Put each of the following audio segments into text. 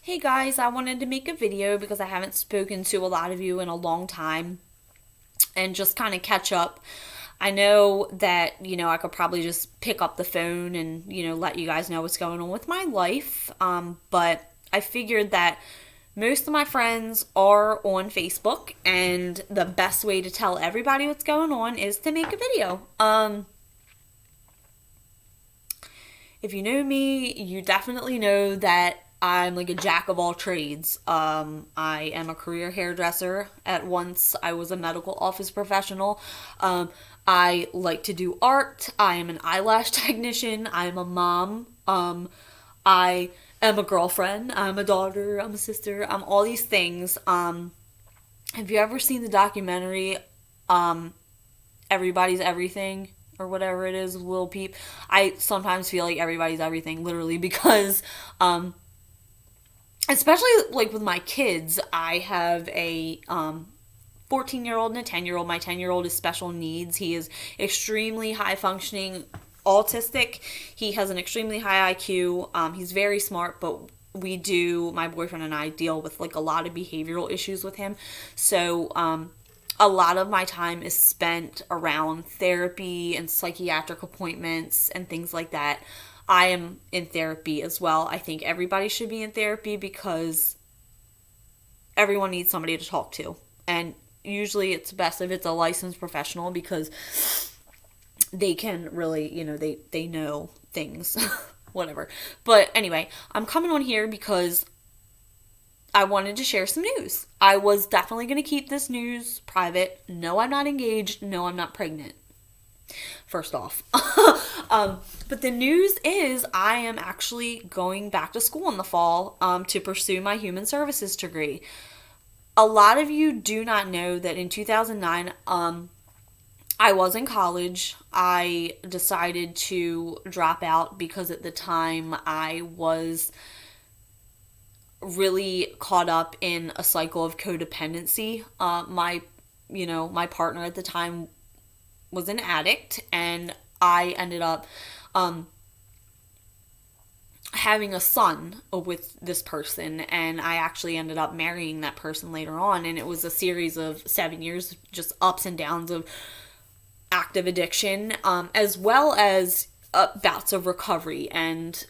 Hey guys, I wanted to make a video because I haven't spoken to a lot of you in a long time and just kind of catch up. I know that, I could probably just pick up the phone and, let you guys know what's going on with my life. But I figured that most of my friends are on Facebook, and the best way to tell everybody what's going on is to make a video. If you know me, you definitely know that I'm like a jack of all trades. I am a career hairdresser. At once, I was a medical office professional. I like to do art. I am an eyelash technician. I'm a mom. I am a girlfriend. I'm a daughter. I'm a sister. I'm all these things. Have you ever seen the documentary Everybody's Everything? Or whatever it is, Lil Peep. I sometimes feel like everybody's everything, literally, because especially like with my kids, I have a 14-year-old and a 10-year-old. My 10-year-old is special needs. He is extremely high functioning autistic. He has an extremely high IQ. He's very smart, but my boyfriend and I deal with like a lot of behavioral issues with him. So, a lot of my time is spent around therapy and psychiatric appointments and things like that. I am in therapy as well. I think everybody should be in therapy because everyone needs somebody to talk to. And usually it's best if it's a licensed professional because they can really, they know things. Whatever. But anyway, I'm coming on here because I wanted to share some news. I was definitely going to keep this news private. No, I'm not engaged. No, I'm not pregnant. First off. But the news is I am actually going back to school in the fall to pursue my human services degree. A lot of you do not know that in 2009, I was in college. I decided to drop out because at the time I was really caught up in a cycle of codependency. My partner at the time was an addict, and I ended up having a son with this person, and I actually ended up marrying that person later on, and it was a series of 7 years, just ups and downs of active addiction, as well as bouts of recovery. And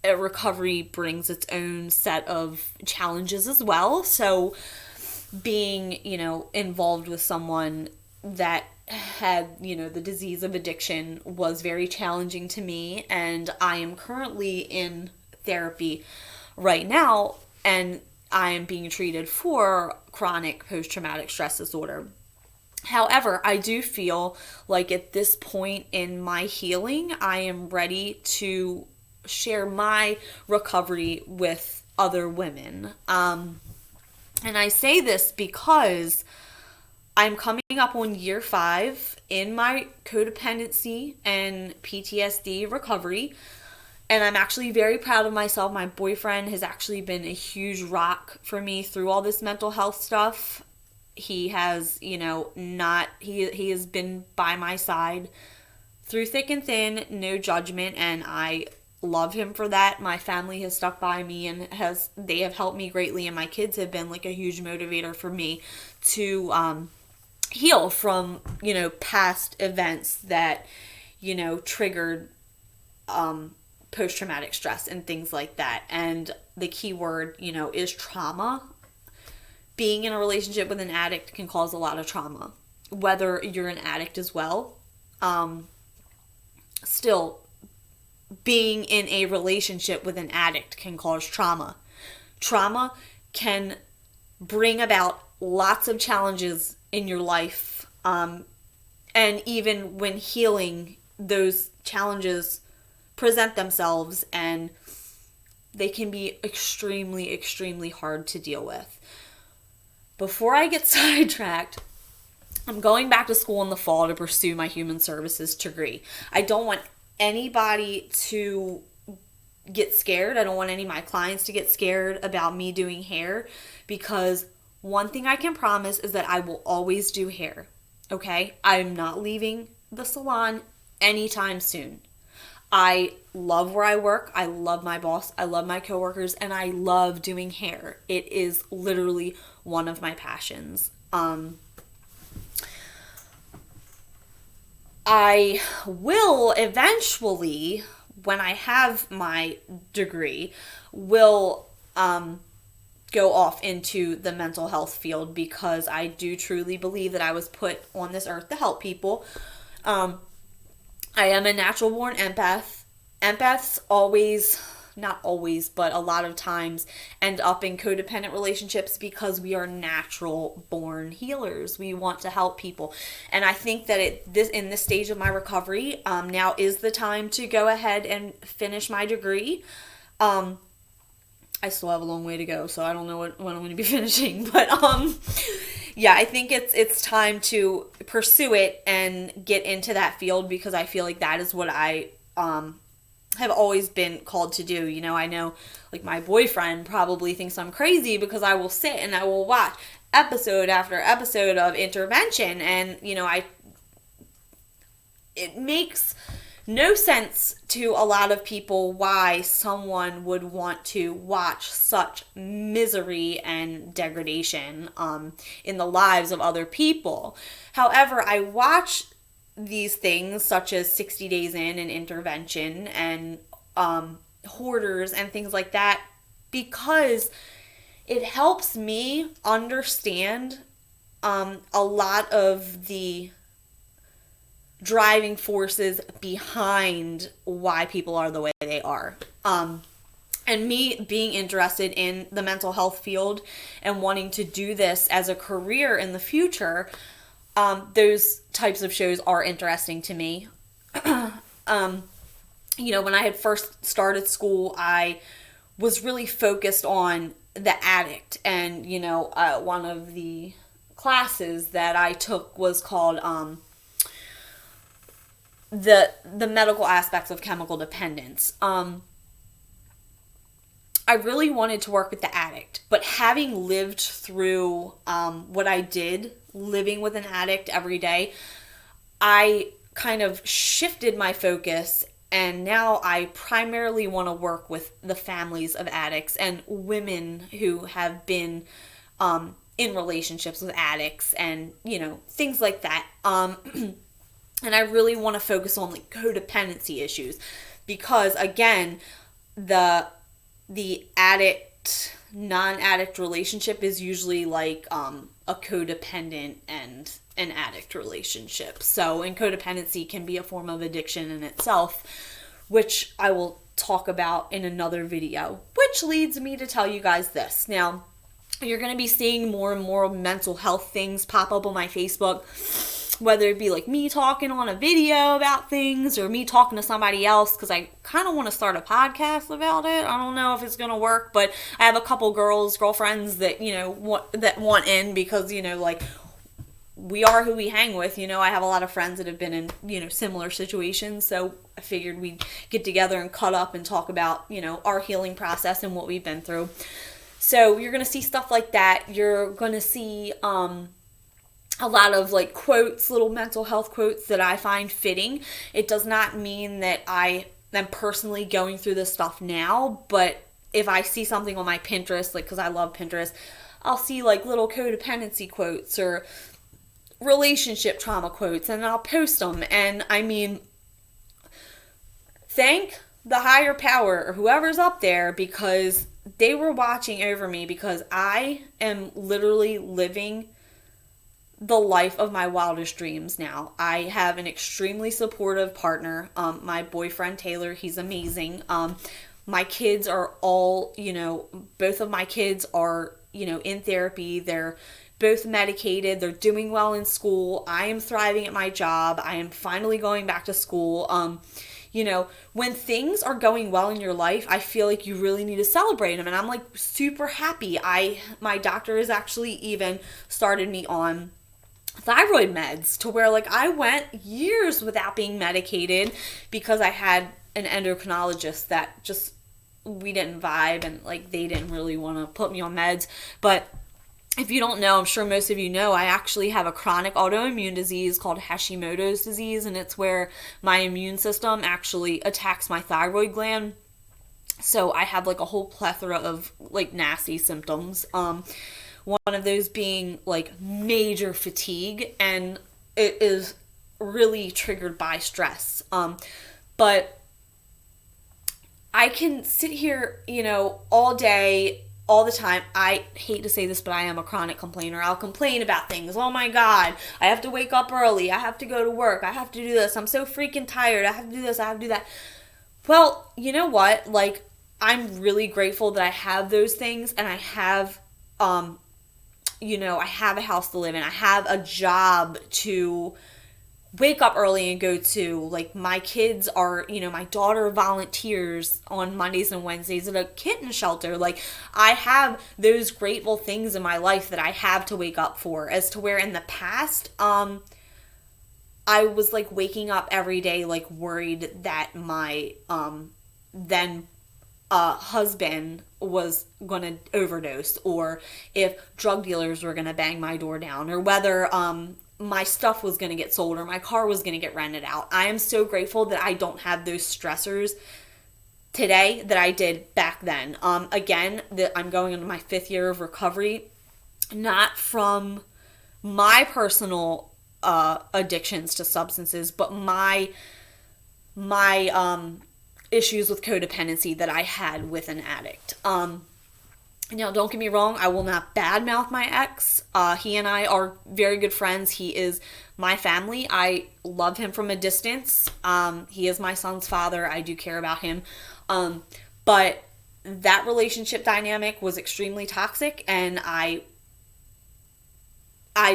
recovery brings its own set of challenges as well. So being, involved with someone that had, the disease of addiction was very challenging to me. And I am currently in therapy right now, and I am being treated for chronic post-traumatic stress disorder. However, I do feel like at this point in my healing, I am ready to share my recovery with other women. And I say this because I'm coming up on year 5 in my codependency and PTSD recovery. And I'm actually very proud of myself. My boyfriend has actually been a huge rock for me through all this mental health stuff. He has, he has been by my side through thick and thin, no judgment, and I love him for that. My family has stuck by me and they have helped me greatly, and my kids have been like a huge motivator for me to heal from, past events that, triggered post-traumatic stress and things like that. And the key word, is trauma. Being in a relationship with an addict can cause a lot of trauma, whether you're an addict as well. Still, being in a relationship with an addict can cause trauma. Trauma can bring about lots of challenges in your life. And even when healing, those challenges present themselves, and they can be extremely, extremely hard to deal with. Before I get sidetracked, I'm going back to school in the fall to pursue my human services degree. I don't want anybody to get scared. I don't want any of my clients to get scared about me doing hair, because one thing I can promise is that I will always do hair. Okay? I'm not leaving the salon anytime soon. I love where I work. I love my boss. I love my coworkers, and I love doing hair. It is literally one of my passions. I will eventually, when I have my degree, will go off into the mental health field, because I do truly believe that I was put on this earth to help people. I am a natural born empath. Empaths always, not always, but a lot of times end up in codependent relationships because we are natural born healers. We want to help people. And I think that in this stage of my recovery, now is the time to go ahead and finish my degree. I still have a long way to go, so I don't know when I'm going to be finishing, but yeah, I think it's time to pursue it and get into that field, because I feel like that is what I have always been called to do. You know, I know like my boyfriend probably thinks I'm crazy because I will sit and I will watch episode after episode of Intervention, and you know, it makes no sense to a lot of people why someone would want to watch such misery and degradation in the lives of other people. However, I watch these things such as 60 Days In and Intervention and Hoarders and things like that, because it helps me understand a lot of the driving forces behind why people are the way they are. And me being interested in the mental health field and wanting to do this as a career in the future, those types of shows are interesting to me. You know, when I had first started school, I was really focused on the addict. And, you know, one of the classes that I took was called the medical aspects of chemical dependence. I really wanted to work with the addict, but having lived through what I did, living with an addict every day, I kind of shifted my focus, and now I primarily want to work with the families of addicts and women who have been in relationships with addicts and, you know, things like that. And I really want to focus on like codependency issues, because again, the addict non-addict relationship is usually like a codependent and an addict relationship. So, and codependency can be a form of addiction in itself, which I will talk about in another video, which leads me to tell you guys this. Now, you're going to be seeing more and more mental health things pop up on my Facebook, whether it be like me talking on a video about things or me talking to somebody else, because I kind of want to start a podcast about it. I don't know if it's going to work, but I have a couple girlfriends that, you know, want in, because, you know, like, we are who we hang with. You know, I have a lot of friends that have been in, you know, similar situations, so I figured we'd get together and cut up and talk about, you know, our healing process and what we've been through. So you're going to see stuff like that. You're going to see a lot of like quotes, little mental health quotes that I find fitting. It does not mean that I am personally going through this stuff now, but if I see something on my Pinterest, like, because I love Pinterest, I'll see like little codependency quotes or relationship trauma quotes, and I'll post them. And I mean, thank the higher power or whoever's up there, because they were watching over me, because I am literally living the life of my wildest dreams now. I have an extremely supportive partner. My boyfriend Taylor, he's amazing. My kids are all, you know, both of my kids are, you know, in therapy. They're both medicated. They're doing well in school. I am thriving at my job. I am finally going back to school. You know, when things are going well in your life, I feel like you really need to celebrate them. And I'm like super happy. My doctor has actually even started me on thyroid meds, to where like I went years without being medicated because I had an endocrinologist that just, we didn't vibe, and like they didn't really want to put me on meds. But if you don't know, I'm sure most of you know, I actually have a chronic autoimmune disease called Hashimoto's disease, and it's where my immune system actually attacks my thyroid gland. So I have like a whole plethora of like nasty symptoms. One of those being like major fatigue, and it is really triggered by stress. But I can sit here, all day, all the time. I hate to say this, but I am a chronic complainer. I'll complain about things. Oh my God, I have to wake up early. I have to go to work. I have to do this. I'm so freaking tired. I have to do this. I have to do that. Well, you know what? Like, I'm really grateful that I have those things, and I have, I have a house to live in. I have a job to wake up early and go to. Like, my kids are, my daughter volunteers on Mondays and Wednesdays at a kitten shelter. Like, I have those grateful things in my life that I have to wake up for, as to where in the past, I was like waking up every day like worried that my then husband was gonna overdose, or if drug dealers were gonna bang my door down, or whether my stuff was gonna get sold, or my car was gonna get rented out. I am so grateful that I don't have those stressors today that I did back then. Again, that I'm going into my 5th year of recovery, not from my personal addictions to substances, but my issues with codependency that I had with an addict. Now, don't get me wrong, I will not badmouth my ex. He and I are very good friends. He is my family. I love him from a distance. He is my son's father. I do care about him. But that relationship dynamic was extremely toxic, and I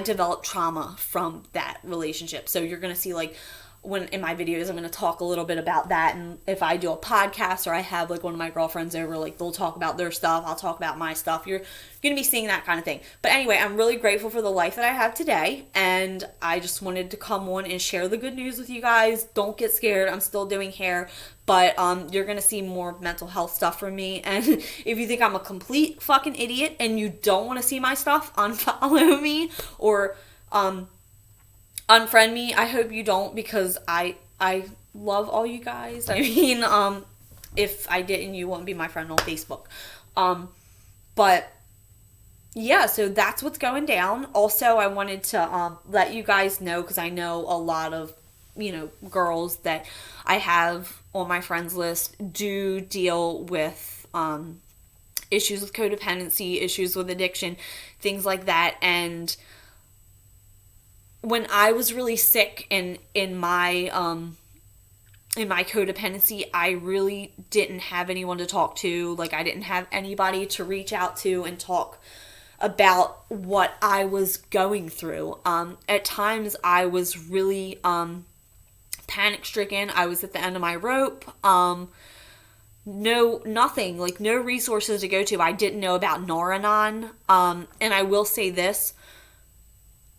developed trauma from that relationship. So you're going to see, like, when in my videos, I'm going to talk a little bit about that. And if I do a podcast, or I have like one of my girlfriends over, like, they'll talk about their stuff, I'll talk about my stuff. You're going to be seeing that kind of thing. But anyway, I'm really grateful for the life that I have today, and I just wanted to come on and share the good news with you guys. Don't get scared. I'm still doing hair, but you're going to see more mental health stuff from me. And if you think I'm a complete fucking idiot and you don't want to see my stuff, unfollow me or unfriend me. I hope you don't, because I love all you guys. I mean, if I didn't, you wouldn't be my friend on Facebook. But yeah, so that's what's going down. Also, I wanted to let you guys know, because I know a lot of girls that I have on my friends list do deal with issues with codependency, issues with addiction, things like that. And when I was really sick in my codependency, I really didn't have anyone to talk to. Like, I didn't have anybody to reach out to and talk about what I was going through. At times, I was really panic stricken. I was at the end of my rope. Nothing, like no resources to go to. I didn't know about Nar-Anon. And I will say this.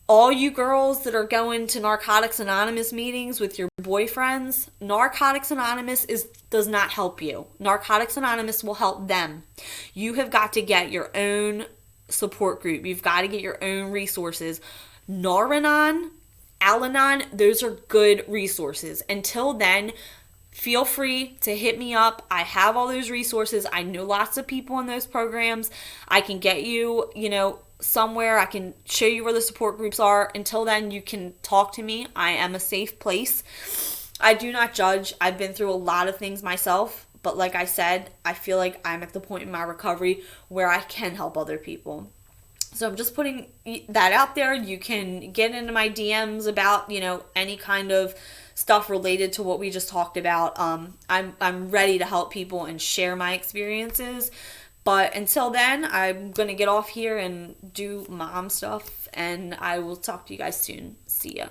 All you girls that are going to Narcotics Anonymous meetings with your boyfriends, Narcotics Anonymous does not help you. Narcotics Anonymous will help them. You have got to get your own support group. You've got to get your own resources. Nar-Anon, Al-Anon, those are good resources. Until then, feel free to hit me up. I have all those resources. I know lots of people in those programs. I can get you, somewhere. I can show you where the support groups are. Until then, you can talk to me. I am a safe place. I do not judge. I've been through a lot of things myself, but like I said, I feel like I'm at the point in my recovery where I can help other people. So I'm just putting that out there. You can get into my DMs about, any kind of stuff related to what we just talked about. I'm ready to help people and share my experiences. But until then, I'm going to get off here and do mom stuff, and I will talk to you guys soon. See ya.